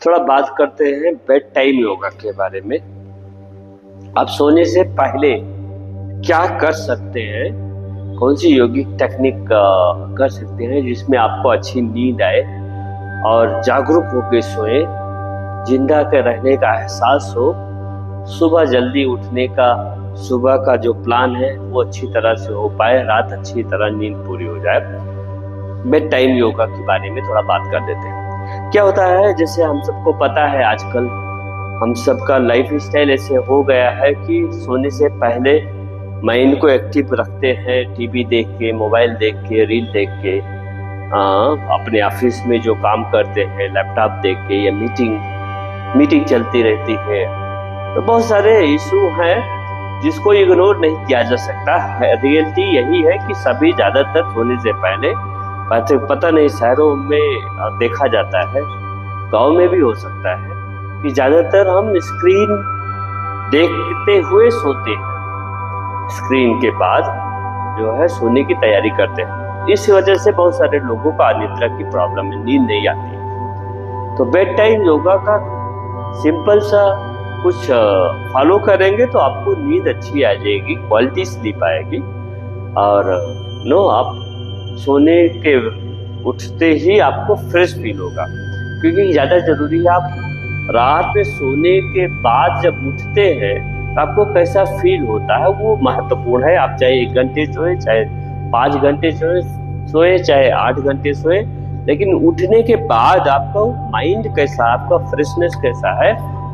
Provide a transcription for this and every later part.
थोड़ा बात करते हैं बेड टाइम योगा के बारे में। आप सोने से पहले क्या कर सकते हैं, कौन सी योगिक टेक्निक कर सकते हैं जिसमें आपको अच्छी नींद आए और जागरूक होकर सोए, जिंदा के रहने का एहसास हो, सुबह जल्दी उठने का, सुबह का जो प्लान है वो अच्छी तरह से हो पाए, रात अच्छी तरह नींद पूरी हो जाए। बेड टाइम योगा के बारे में थोड़ा बात कर देते हैं। क्या होता है, जैसे हम सबको पता है आजकल हम सबका लाइफ स्टाइल ऐसे हो गया है कि सोने से पहले माइंड को एक्टिव रखते हैं, टीवी देख के, मोबाइल देख के, रील देख के, अपने ऑफिस में जो काम करते हैं लैपटॉप देख के, या मीटिंग चलती रहती है। तो बहुत सारे इशू हैं जिसको इग्नोर नहीं किया जा सकता है। रियलिटी यही है कि सभी ज्यादातर सोने से पहले, पता नहीं शहरों में देखा जाता है, गांव में भी हो सकता है कि ज्यादातर हम स्क्रीन देखते हुए सोते हैं, स्क्रीन के बाद जो है सोने की तैयारी करते हैं। इस वजह से बहुत सारे लोगों को अनिद्रा की प्रॉब्लम है, नींद नहीं आती है। तो बेड टाइम योगा का सिंपल सा कुछ फॉलो करेंगे तो आपको नींद अच्छी आ जाएगी, क्वालिटी स्लीप आएगी, और आप सोने के उठते ही आपको फ्रेश फील होगा। क्योंकि ज़्यादा जरूरी है, आप रात में सोने के बाद जब उठते हैं तो आपको कैसा फील होता है वो महत्वपूर्ण है। आप चाहे 1 घंटे सोए, चाहे 5 घंटे सोए, चाहे 8 घंटे सोए, लेकिन उठने के बाद आपका माइंड कैसा, आपका फ्रेशनेस कैसा है,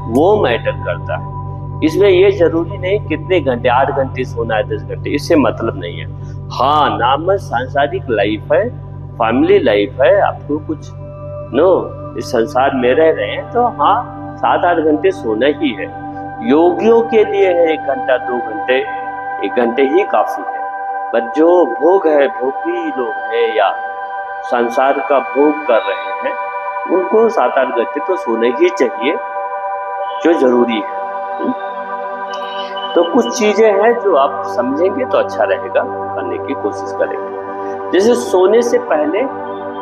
वो मैटर करता है। इसमें ये जरूरी नहीं कितने घंटे, 8 घंटे सोना है, 10 घंटे, इससे मतलब नहीं है। हाँ, नाम सांसारिक लाइफ है, फैमिली लाइफ है, आपको कुछ इस संसार में रह रहे हैं तो हाँ 7-8 घंटे सोना ही है। योगियों के लिए है 1 घंटा 2 घंटे, 1 घंटे ही काफी है। पर जो भोगी लोग हैं या संसार का भोग कर रहे हैं, उनको 7-8 घंटे तो सोने ही चाहिए, जो जरूरी है। तो कुछ चीजें हैं जो आप समझेंगे तो अच्छा रहेगा, करने की कोशिश करेंगे। जैसे सोने से पहले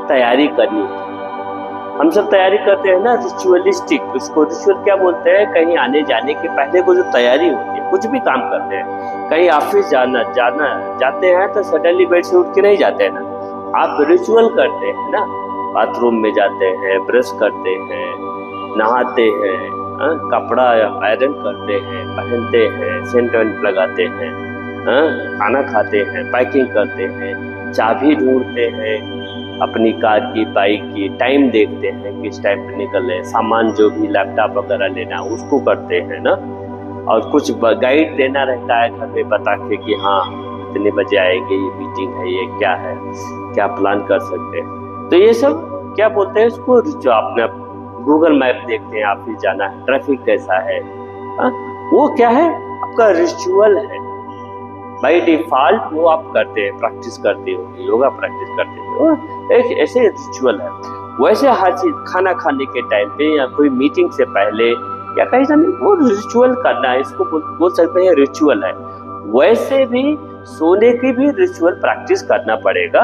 तैयारी करनी है। हम सब तैयारी करते हैं ना, रिचुअलिस्टिक, उसको रिचुअल क्या बोलते हैं, कहीं आने जाने के पहले को जो तैयारी होती है, कुछ भी काम करते हैं, कहीं ऑफिस जाते हैं तो सडनली बेड से उठ के नहीं जाते हैं ना, आप रिचुअल करते हैं ना, बाथरूम में जाते हैं, ब्रश करते हैं, नहाते हैं, कपड़ा आयरन करते हैं, पहनते हैं, सेंट लगाते हैं, खाना खाते हैं, पैकिंग करते हैं, चाबी ढूंढते हैं अपनी कार की, बाइक की, टाइम देखते हैं किस टाइम पे निकले, सामान जो भी लैपटॉप वगैरह लेना है उसको करते हैं ना, और कुछ गाइड देना रहता है घर में बता के कि हाँ इतने बजे आएंगे, ये मीटिंग है, ये क्या है, क्या प्लान कर सकते हैं। तो ये सब क्या बोलते हैं इसको, जो आपने गूगल मैप देखते हैं, ऑफिस जाना है, ट्रैफिक कैसा है, वो क्या है, आपका रिचुअल है। बाय डिफॉल्ट वो आप करते हैं, प्रैक्टिस करते हो, योगा प्रैक्टिस करते हो, एक ऐसे रिचुअल है। वैसे हर चीज, खाना खाने के टाइम पे या कोई मीटिंग से पहले या कहीं जाने, वो रिचुअल करना है, इसको बोल सकते हैं रिचुअल है। वैसे भी सोने की भी रिचुअल प्रैक्टिस करना पड़ेगा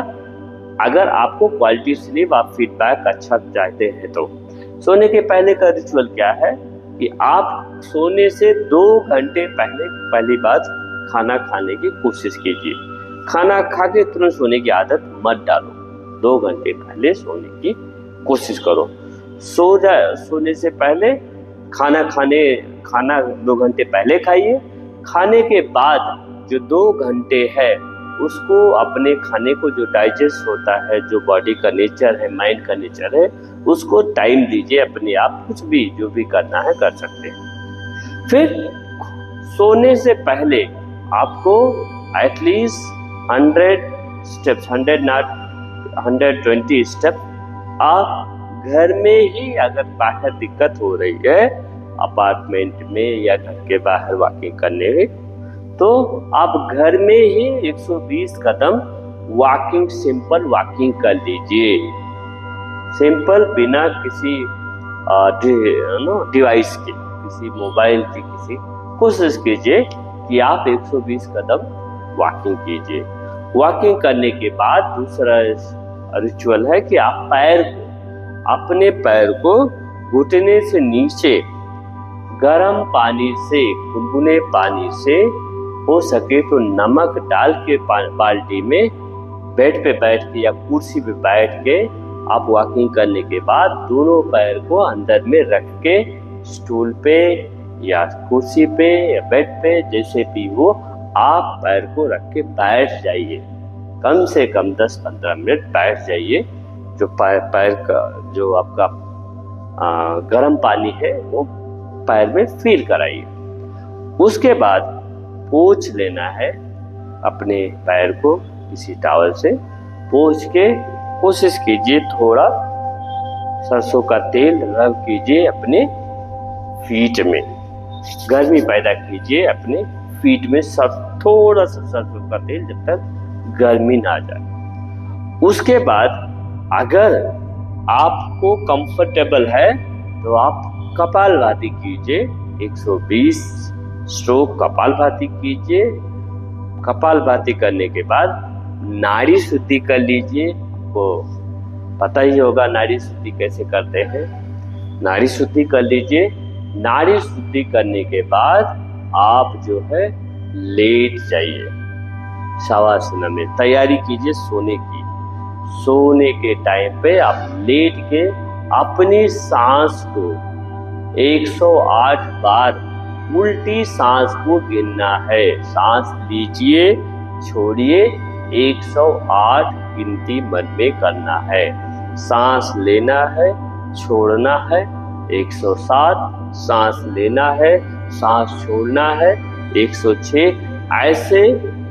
अगर आपको क्वालिटी स्लीप, आप फीडबैक अच्छा चाहते हैं तो। सोने के पहले का रिचुअल क्या है कि आप सोने से 2 घंटे पहले पहली बात खाना खाने की कोशिश कीजिए। खाना खा के तुरंत सोने की आदत मत डालो, 2 घंटे पहले सोने की कोशिश करो। सोने से पहले खाना 2 घंटे पहले खाइए। खाने के बाद जो 2 घंटे है उसको, अपने खाने को जो डाइजेस्ट होता है, जो बॉडी का नेचर है, माइंड का नेचर है, उसको टाइम दीजिए अपने आप। कुछ भी जो भी करना है कर सकते हैं। फिर सोने से पहले आपको एटलीस्ट 100 स्टेप्स, 100 नॉट 120 स्टेप, आप घर में ही, अगर बाहर दिक्कत हो रही है अपार्टमेंट में या घर के बाहर वॉकिंग करने में, तो आप घर में ही 120 कदम वॉकिंग, सिंपल वॉकिंग कर लीजिए। सिंपल, बिना किसी डिवाइस के, किसी मोबाइल की, कोशिश कीजिए कि आप 120 कदम वॉकिंग कीजिए। वॉकिंग करने के बाद दूसरा रिचुअल है कि आप अपने पैर को घुटने से नीचे गर्म पानी से, गुनगुने पानी से हो सके तो नमक डाल के बाल्टी में बेड पे बैठ के या कुर्सी पे बैठ के आप वॉकिंग करने के बाद दोनों पैर को अंदर में रख के स्टूल पे या कुर्सी पे या बेड पे जैसे भी हो आप पैर को रख के बैठ जाइए। कम से कम 10-15 मिनट बैठ जाइए। जो पैर का जो आपका गर्म पानी है वो पैर में फील कराइए। उसके बाद पोंछ लेना है अपने पैर को, किसी टॉवल से पोंछ के कोशिश कीजिए थोड़ा सरसों का तेल रब कीजिए अपने फीट में, गर्मी पैदा कीजिए अपने फीट में, सब थोड़ा सा सरसों का तेल जब तक गर्मी ना जाए। उसके बाद अगर आपको कंफर्टेबल है तो आप कपालभाति कीजिए, 120 स्ट्रोक कपालभाति कीजिए। कपालभाति करने के बाद नाड़ी शुद्धि कर लीजिए। आपको पता ही होगा नाड़ी शुद्धि कैसे करते हैं। नाड़ी शुद्धि कर लीजिए। नाड़ी शुद्धि करने के बाद आप जो है लेट जाइए, शवासना में तैयारी कीजिए सोने की। सोने के टाइम पे आप लेट के अपनी सांस को 108 बार उल्टी सांस को गिनना है। सांस लीजिए, छोड़िए, 108 गिनती मन में करना है। सांस लेना है, छोड़ना है, 107। सांस लेना है, सांस छोड़ना है, 106। ऐसे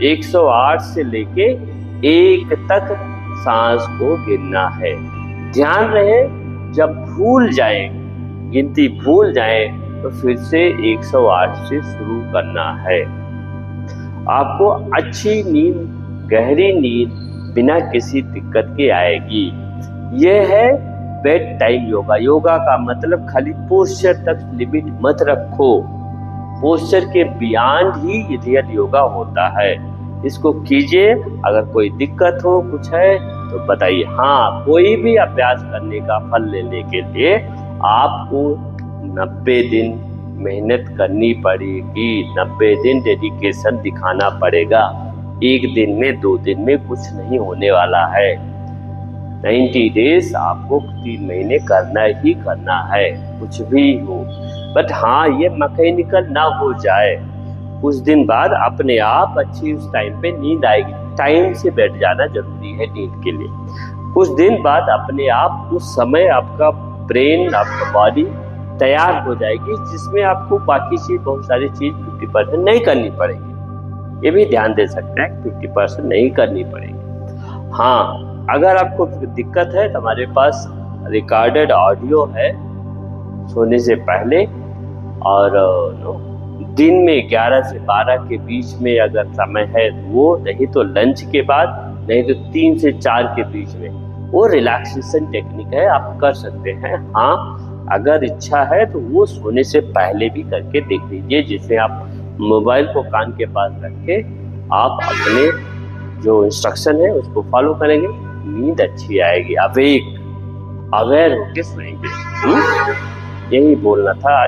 108 से लेके 1 तक सांस को गिनना है। ध्यान रहे जब भूल जाए, गिनती भूल जाए तो फिर से 108 से शुरू करना है। आपको अच्छी नींद, गहरी नींद बिना किसी दिक्कत के आएगी। यह है बेड टाइम योगा। योगा का मतलब खाली पोस्चर तक लिमिट मत रखो। पोस्चर के बियॉन्ड ही रियल योगा होता है। इसको कीजिए। अगर कोई दिक्कत हो, कुछ है तो बताइए। हाँ, कोई भी अभ्यास करने का फल लेने के लिए आपको 90 दिन मेहनत करनी पड़ेगी। 90 दिन डेडिकेशन दिखाना पड़ेगा। 1 दिन में, 2 दिन में कुछ नहीं होने वाला है। 90 डेज आपको 3 महीने करना ही करना है, कुछ भी हो। बट हाँ, ये मैकेनिकल ना हो जाए। कुछ दिन बाद अपने आप अच्छी उस टाइम पे नींद आएगी। टाइम से बैठ जाना जरूरी है नींद के लिए। कुछ दिन बाद अपने आप उस समय आपका ब्रेन, आपका बॉडी तैयार हो जाएगी, जिसमें आपको बाकी चीज, बहुत सारी चीज 50% नहीं करनी पड़ेगी। ये भी ध्यान दे सकते हैं, 50% नहीं करनी पड़ेगी। हाँ, अगर आपको दिक्कत है तो हमारे पास रिकॉर्डेड ऑडियो है सोने से पहले, और दिन में 11 से 12 के बीच में अगर समय है वो, नहीं तो लंच के बाद, नहीं तो 3 से 4 के बीच में। वो रिलैक्सेशन टेक्निक है, आप कर सकते हैं। हाँ, अगर इच्छा है तो वो सोने से पहले भी करके देख लीजिए, जिससे आप मोबाइल को कान के पास रख के आप अपने जो इंस्ट्रक्शन है उसको फॉलो करेंगे, नींद अच्छी आएगी। अवेयर होके सोएंगे। यही बोलना था।